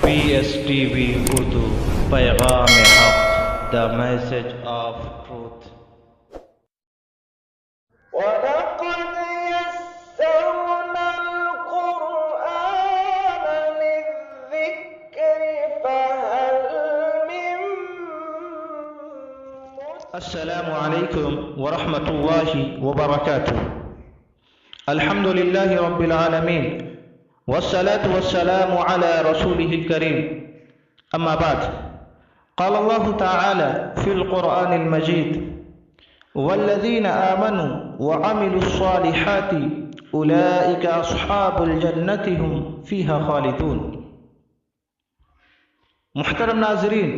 PSTV Urdu پیغام حق The Message of Truth. وَلَقَدْ يَسَّرْنَا الْقُرْآنَ لِلذِّكْرِ فَهَلْ مِن مُّدَّكِرٍ. السلام علیکم ورحمۃ اللہ وبرکاتہ. الحمد للہ رب العالمین والصلاة والسلام على رسوله الكريم. اما بعد، قال الله تعالى في القرآن المجيد: والذين آمنوا وعملوا الصالحات أولئك أصحاب الجنة هم فيها خالدون. محترم ناظرین،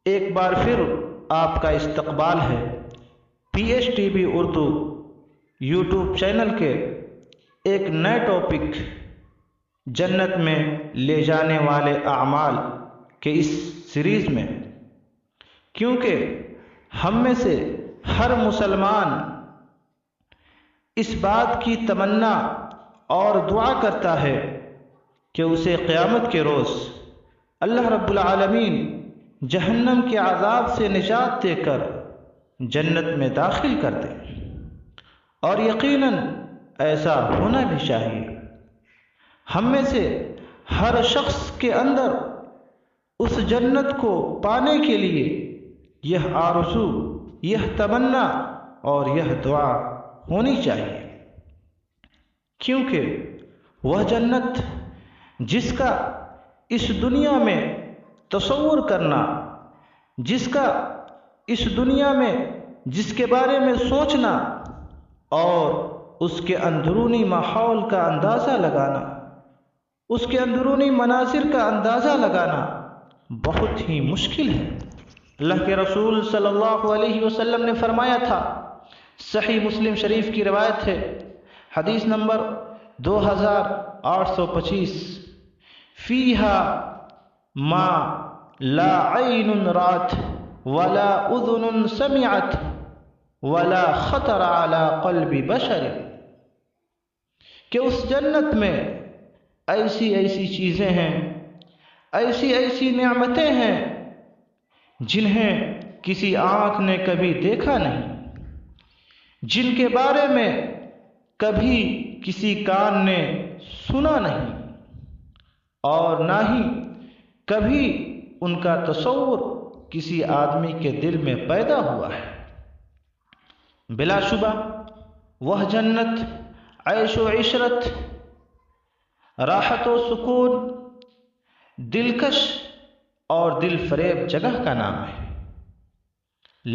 ایک بار پھر آپ کا استقبال ہے PSTV اردو یوٹیوب چینل کے ایک نئے ٹاپک جنت میں لے جانے والے اعمال کے اس سیریز میں. کیونکہ ہم میں سے ہر مسلمان اس بات کی تمنا اور دعا کرتا ہے کہ اسے قیامت کے روز اللہ رب العالمین جہنم کے عذاب سے نجات دے کر جنت میں داخل کر دے، اور یقیناً ایسا ہونا بھی چاہیے. ہم میں سے ہر شخص کے اندر اس جنت کو پانے کے لیے یہ آرزو، یہ تمنا اور یہ دعا ہونی چاہیے. کیونکہ وہ جنت جس کا اس دنیا میں تصور کرنا، جس کا اس دنیا میں جس کے بارے میں سوچنا اور اس کے اندرونی ماحول کا اندازہ لگانا، اس کے اندرونی مناظر کا اندازہ لگانا بہت ہی مشکل ہے. اللہ کے رسول صلی اللہ علیہ وسلم نے فرمایا تھا، صحیح مسلم شریف کی روایت ہے، حدیث نمبر 2825: فیہا ما لا عین رات ولا اذن سمعت ولا خطر علی قلب بشر. کہ اس جنت میں ایسی ایسی چیزیں ہیں، ایسی ایسی نعمتیں ہیں جنہیں کسی آنکھ نے کبھی دیکھا نہیں، جن کے بارے میں کبھی کسی کان نے سنا نہیں، اور نہ ہی کبھی ان کا تصور کسی آدمی کے دل میں پیدا ہوا ہے. بلا شبہ وہ جنت عیش و عشرت، راحت و سکون، دلکش اور دل فریب جگہ کا نام ہے.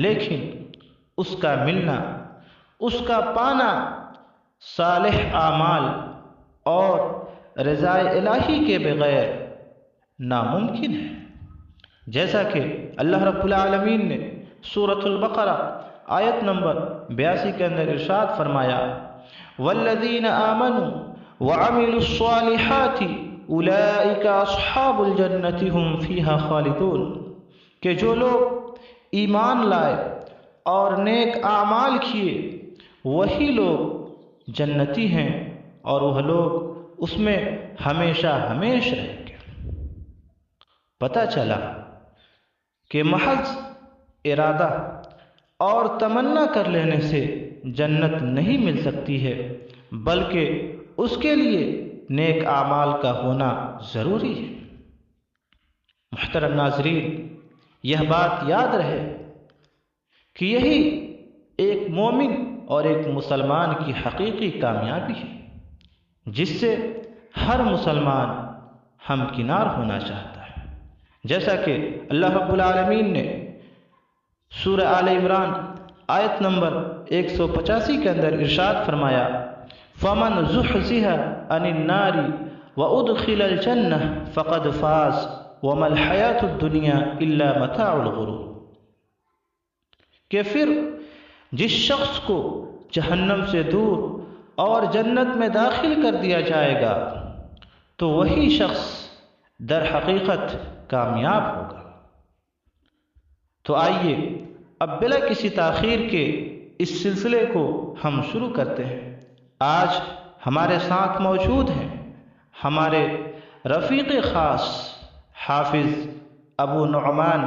لیکن اس کا ملنا، اس کا پانا صالح اعمال اور رضا الہی کے بغیر ناممکن ہے. جیسا کہ اللہ رب العالمین نے سورۃ البقرہ آیت نمبر 82 کے اندر ارشاد فرمایا: والذین آمنوا وعملوا الصالحات اولئک اصحاب الجنۃ هم فیہا خالدون. کہ جو لوگ ایمان لائے اور نیک اعمال کیے وہی لوگ جنتی ہیں، اور وہ لوگ اس میں ہمیشہ ہمیشہ رہیں گے. پتہ چلا کہ محض ارادہ اور تمنا کر لینے سے جنت نہیں مل سکتی ہے، بلکہ اس کے لیے نیک اعمال کا ہونا ضروری ہے. محترم ناظرین، یہ بات یاد رہے کہ یہی ایک مومن اور ایک مسلمان کی حقیقی کامیابی ہے، جس سے ہر مسلمان ہمکنار ہونا چاہتا ہے. جیسا کہ اللہ رب العالمین نے سورہ آل عمران آیت نمبر 185 کے اندر ارشاد فرمایا: فمن زحزح عن النار وادخل الجنہ فقد فاز وما الحیاۃ الدنیا الا متاع الغرور. کہ پھر جس شخص کو جہنم سے دور اور جنت میں داخل کر دیا جائے گا تو وہی شخص در حقیقت کامیاب ہوگا. تو آئیے اب بلا کسی تاخیر کے اس سلسلے کو ہم شروع کرتے ہیں. آج ہمارے ساتھ موجود ہیں ہمارے رفیق خاص حافظ ابو نعمان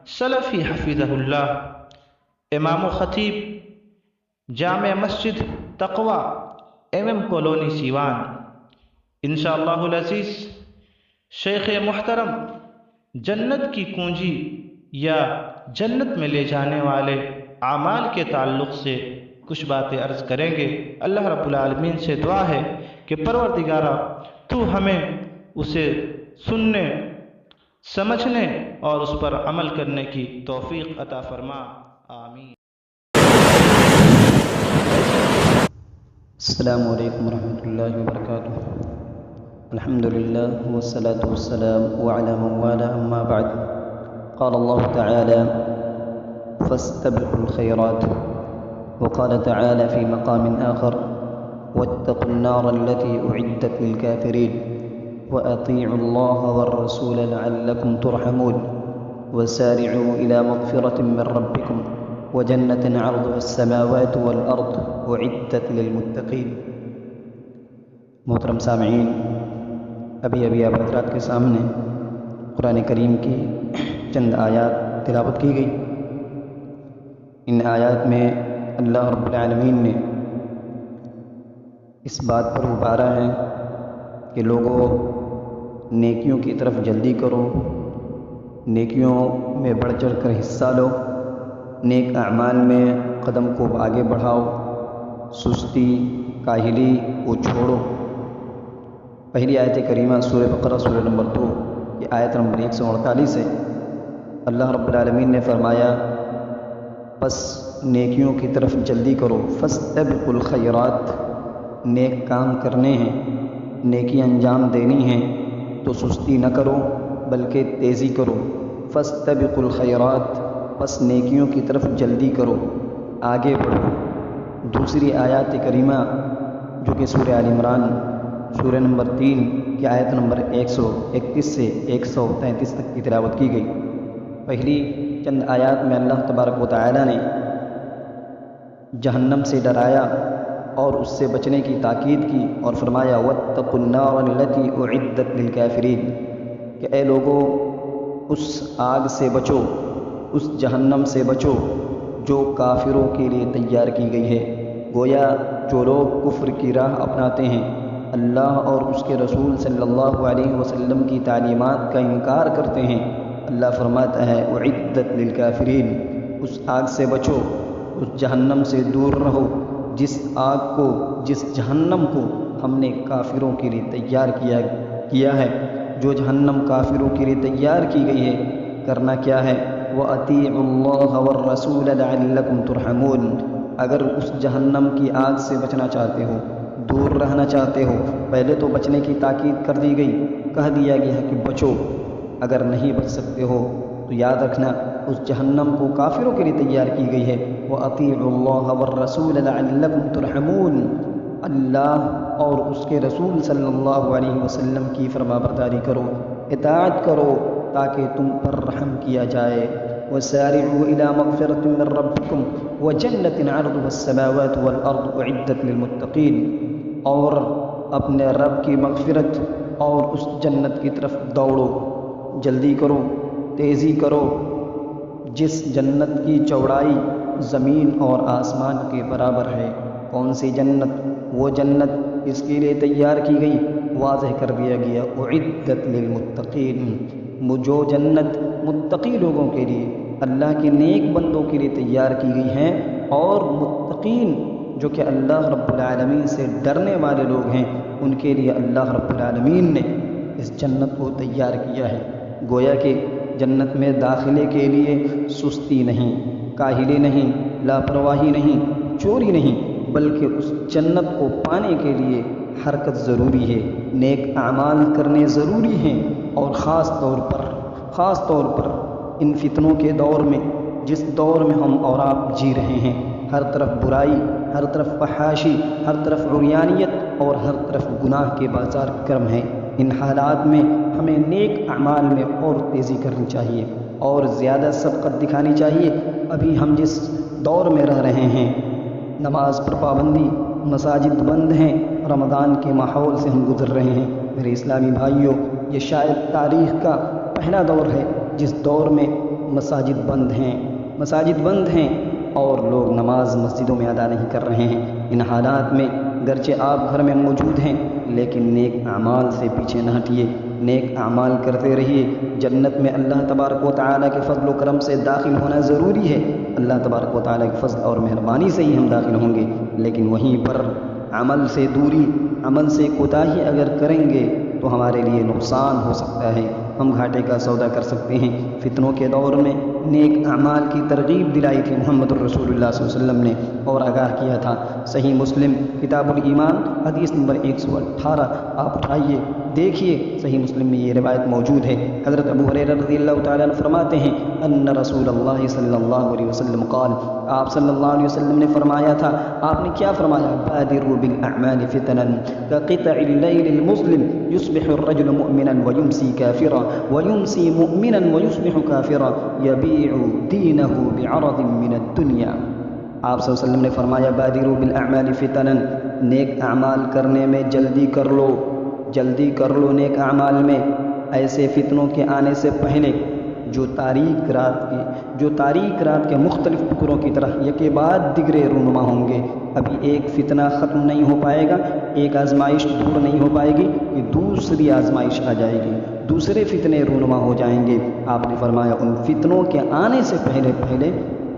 سلفی حفظہ اللہ، امام و خطیب جامع مسجد تقوی کالونی سیوان، انشاءاللہ العزیز شیخ محترم جنت کی کنجی یا جنت میں لے جانے والے اعمال کے تعلق سے کچھ باتیں عرض کریں گے۔ اللہ رب العالمین سے دعا ہے کہ پروردگارا تو ہمیں اسے سننے، سمجھنے اور اس پر عمل کرنے کی توفیق عطا فرما، آمین۔ السلام علیکم ورحمۃ اللہ وبرکاتہ۔ الحمد للہ والصلاة والسلام وعلى من والاه اما بعد۔ قال اللہ تعالی فاستبقوا الخيرات، وقال تعالی في مقام آخر واتقوا النار التي أعدت للكافرين وأطيعوا الله والرسول لعلكم ترحمون وسارعوا إلى مغفرة من ربكم وجنة عرضها السماوات والأرض أعدت للمتقين۔ محترم سامعین، ابھی آپ حضرات کے سامنے قرآن کریم کی چند آیات تلاوت کی گئی۔ ان آیات میں اللہ رب العالمین نے اس بات پر ابھارا ہے کہ لوگوں نیکیوں کی طرف جلدی کرو، نیکیوں میں بڑھ چڑھ کر حصہ لو، نیک اعمال میں قدم کو آگے بڑھاؤ، سستی کاہلی کو چھوڑو۔ پہلی آیت کریمہ سورہ بقرہ سورہ نمبر 2 یہ آیت نمبر 148 ہے۔ اللہ رب العالمین نے فرمایا پس نیکیوں کی طرف جلدی کرو، فاستبقوا الخیرات، نیک کام کرنے ہیں، نیکی انجام دینی ہیں تو سستی نہ کرو بلکہ تیزی کرو۔ فاستبقوا الخیرات، پس نیکیوں کی طرف جلدی کرو، آگے بڑھو۔ دوسری آیات کریمہ جو کہ سورہ آل عمران سورہ نمبر 3 کی آیت نمبر 131 سے 133 تک کی تلاوت کی گئی۔ پہلی چند آیات میں اللہ تبارک و تعالی نے جہنم سے ڈرایا اور اس سے بچنے کی تاکید کی اور فرمایا واتقوا النار التي اعدت للكافرين، کہ اے لوگوں اس آگ سے بچو، اس جہنم سے بچو جو کافروں کے لیے تیار کی گئی ہے۔ گویا جو لوگ کفر کی راہ اپناتے ہیں، اللہ اور اس کے رسول صلی اللہ علیہ وسلم کی تعلیمات کا انکار کرتے ہیں، اللہ فرماتا ہے اعدت للکافرین، اس آگ سے بچو، اس جہنم سے دور رہو جس آگ کو، جس جہنم کو ہم نے کافروں کے لیے تیار کیا ہے۔ جو جہنم کافروں کے لیے تیار کی گئی ہے، کرنا کیا ہے؟ وَأَطِيعُوا اللَّهَ وَالرَّسُولَ لَعَلَّكُمْ تُرْحَمُونَ۔ اگر اس جہنم کی آگ سے بچنا چاہتے ہو، دور رہنا چاہتے ہو، پہلے تو بچنے کی تاکید کر دی گئی، کہہ دیا گیا کہ بچو۔ اگر نہیں بچ سکتے ہو تو یاد رکھنا اس جہنم کو کافروں کے لیے تیار کی گئی ہے۔ وَأَطِيعُوا اللَّهَ وَالرَّسُولَ لَعَلَّكُمْ تُرْحَمُونَ، اللہ اور اس کے رسول صلی اللہ علیہ وسلم کی فرما برداری کرو، اطاعت کرو تاکہ تم پر رحم کیا جائے۔ وَسَارِعُوا إِلَى مَغْفِرَةٍ مِّن رَّبِّكُمْ وَجَنَّةٍ عَرْضُهَا السَّمَاوَاتُ وَالْأَرْضُ أُعِدَّتْ لِلْمُتَّقِينَ، اور اپنے رب کی مغفرت اور اس جنت کی طرف دوڑو، جلدی کرو، تیزی کرو، جس جنت کی چوڑائی زمین اور آسمان کے برابر ہے۔ کون سی جنت؟ وہ جنت اس کے لیے تیار کی گئی، واضح کر دیا گیا اعدت للمتقین، جو جنت متقی لوگوں کے لیے، اللہ کے نیک بندوں کے لیے تیار کی گئی ہیں، اور متقین جو کہ اللہ رب العالمین سے ڈرنے والے لوگ ہیں، ان کے لیے اللہ رب العالمین نے اس جنت کو تیار کیا ہے۔ گویا کہ جنت میں داخلے کے لیے سستی نہیں، کاہلی نہیں، لاپرواہی نہیں، چوری نہیں، بلکہ اس جنت کو پانے کے لیے حرکت ضروری ہے، نیک اعمال کرنے ضروری ہیں، اور خاص طور پر ان فتنوں کے دور میں، جس دور میں ہم اور آپ جی رہے ہیں، ہر طرف برائی، ہر طرف فحاشی، ہر طرف عریانیت اور ہر طرف گناہ کے بازار گرم ہیں۔ ان حالات میں ہمیں نیک اعمال میں اور تیزی کرنی چاہیے اور زیادہ سبقت دکھانی چاہیے۔ ابھی ہم جس دور میں رہ رہے ہیں، نماز پر پابندی، مساجد بند ہیں، رمضان کے ماحول سے ہم گزر رہے ہیں۔ میرے اسلامی بھائیوں، یہ شاید تاریخ کا پہلا دور ہے جس دور میں مساجد بند ہیں اور لوگ نماز مسجدوں میں ادا نہیں کر رہے ہیں۔ ان حالات میں گرچہ آپ گھر میں موجود ہیں لیکن نیک اعمال سے پیچھے نہ ہٹیے، نیک اعمال کرتے رہیے۔ جنت میں اللہ تبارک و تعالیٰ کے فضل و کرم سے داخل ہونا ضروری ہے، اللہ تبارک و تعالیٰ کے فضل اور مہربانی سے ہی ہم داخل ہوں گے، لیکن وہیں پر عمل سے دوری، عمل سے کوتاہی اگر کریں گے تو ہمارے لیے نقصان ہو سکتا ہے، ہم گھاٹے کا سودا کر سکتے ہیں۔ فتنوں کے دور میں نیک اعمال کی ترغیب دلائی تھی محمد الرسول اللہ صلی اللہ علیہ وسلم نے اور آگاہ کیا تھا۔ صحیح مسلم کتاب الایمان حدیث نمبر 118 آپ اٹھائیے دیکھیے، صحیح مسلم میں یہ روایت موجود ہے۔ حضرت ابو ہریرہ رضی اللہ تعالیٰ عنہ فرماتے ہیں ان رسول اللہ صلی اللہ علیہ وسلم قال، آپ صلی اللہ علیہ وسلم نے فرمایا تھا، آپ نے کیا فرمایا؟ بادروا بالاعمال فتنا كقطع الليل المظلم يصبح الرجل مؤمنا ويمسي كافرا ويمسي مؤمنا ويصبح كافرا يبيع دينه بعرض من الدنيا۔ آپ صلی اللہ علیہ وسلم نے فرمایا بادروا بالاعمال فتنا، نیک اعمال کرنے میں جلدی کر لو نیک اعمال میں، ایسے فتنوں کے آنے سے پہلے جو تاریک رات کے مختلف ٹکڑوں کی طرح یکے بعد دیگرے رونما ہوں گے۔ ابھی ایک فتنہ ختم نہیں ہو پائے گا، ایک آزمائش دور نہیں ہو پائے گی کہ دوسری آزمائش آ جائے گی، دوسرے فتنے رونما ہو جائیں گے۔ آپ نے فرمایا ان فتنوں کے آنے سے پہلے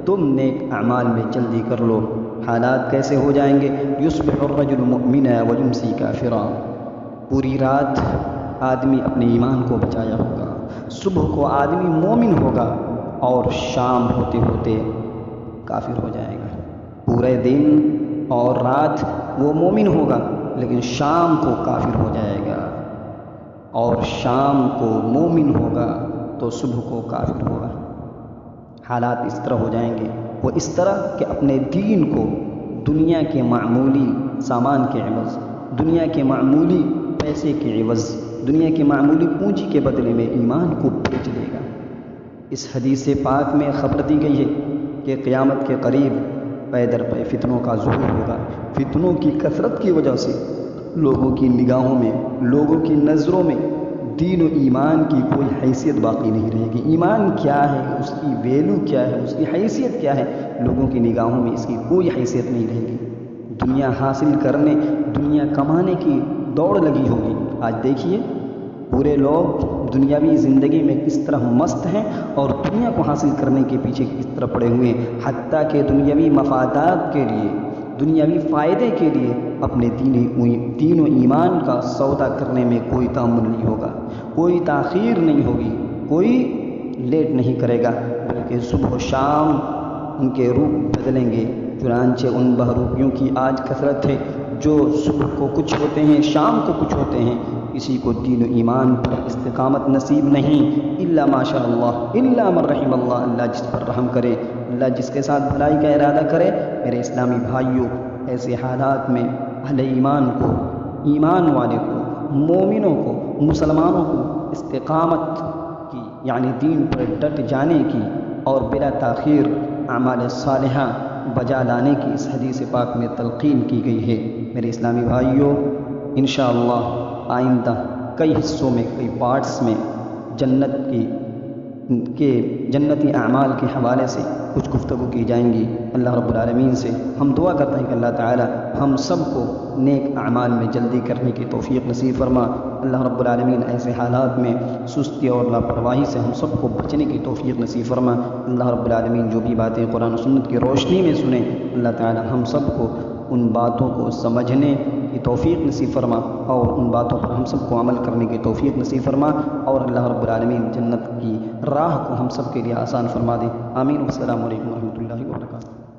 تم نیک اعمال میں جلدی کر لو۔ حالات کیسے ہو جائیں گے؟ یصبح الرجل مؤمنا ویمسی کافرا، پوری رات آدمی اپنے ایمان کو بچایا ہوگا، صبح کو آدمی مومن ہوگا اور شام ہوتے ہوتے کافر ہو جائے گا۔ پورے دن اور رات وہ مومن ہوگا لیکن شام کو کافر ہو جائے گا، اور شام کو مومن ہوگا تو صبح کو کافر ہوگا۔ حالات اس طرح ہو جائیں گے، وہ اس طرح کہ اپنے دین کو دنیا کے معمولی سامان کے عوض، دنیا کے معمولی پیسے کے عوض، دنیا کی معمولی پونجی کے بدلے میں ایمان کو بیچ دے گا۔ اس حدیث پاک میں خبر دی گئی ہے کہ قیامت کے قریب پے در پے فتنوں کا ظہور ہوگا۔ فتنوں کی کثرت کی وجہ سے لوگوں کی نگاہوں میں، لوگوں کی نظروں میں دین و ایمان کی کوئی حیثیت باقی نہیں رہے گی۔ ایمان کیا ہے، اس کی ویلو کیا ہے، اس کی حیثیت کیا ہے، لوگوں کی نگاہوں میں اس کی کوئی حیثیت نہیں رہے گی۔ دنیا حاصل کرنے، دنیا کمانے کی دوڑ لگی ہوگی۔ آج دیکھیے پورے لوگ دنیاوی زندگی میں کس طرح مست ہیں اور دنیا کو حاصل کرنے کے پیچھے کس طرح پڑے ہوئے ہیں، حتیٰ کہ دنیاوی مفادات کے لیے، دنیاوی فائدے کے لیے اپنے دین و ایمان کا سودا کرنے میں کوئی تعامل نہیں ہوگا، کوئی تاخیر نہیں ہوگی، کوئی لیٹ نہیں کرے گا، بلکہ صبح و شام ان کے روپ بدلیں گے۔ چنانچہ ان بہروپیوں کی آج کثرت ہے جو صبح کو کچھ ہوتے ہیں، شام کو کچھ ہوتے ہیں۔ کسی کو دین و ایمان پر استقامت نصیب نہیں، الا ماشاء اللہ، الا من رحم اللہ، اللہ جس پر رحم کرے، اللہ جس کے ساتھ بھلائی کا ارادہ کرے۔ میرے اسلامی بھائیوں، ایسے حالات میں اہل ایمان کو، ایمان والے کو، مومنوں کو، مسلمانوں کو استقامت کی یعنی دین پر ڈٹ جانے کی اور بلا تاخیر اعمال صالحہ بجا لانے کی اس حدیث پاک میں تلقین کی گئی ہے۔ میرے اسلامی بھائیوں، انشاءاللہ آئندہ کئی حصوں میں، کئی پارٹس میں جنتی اعمال کے حوالے سے کچھ گفتگو کی جائیں گی۔ اللہ رب العالمین سے ہم دعا کرتے ہیں کہ اللہ تعالی ہم سب کو نیک اعمال میں جلدی کرنے کی توفیق نصیب فرما۔ اللہ رب العالمین ایسے حالات میں سستی اور لاپرواہی سے ہم سب کو بچنے کی توفیق نصیب فرما۔ اللہ رب العالمین جو بھی باتیں قرآن و سنت کی روشنی میں سنیں، اللہ تعالی ہم سب کو ان باتوں کو سمجھنے کی توفیق نصیب فرما اور ان باتوں پر ہم سب کو عمل کرنے کی توفیق نصیب فرما، اور اللہ رب العالمین جنت کی راہ کو ہم سب کے لیے آسان فرما دے۔ آمین۔ السلام علیکم ورحمۃ اللہ وبرکاتہ۔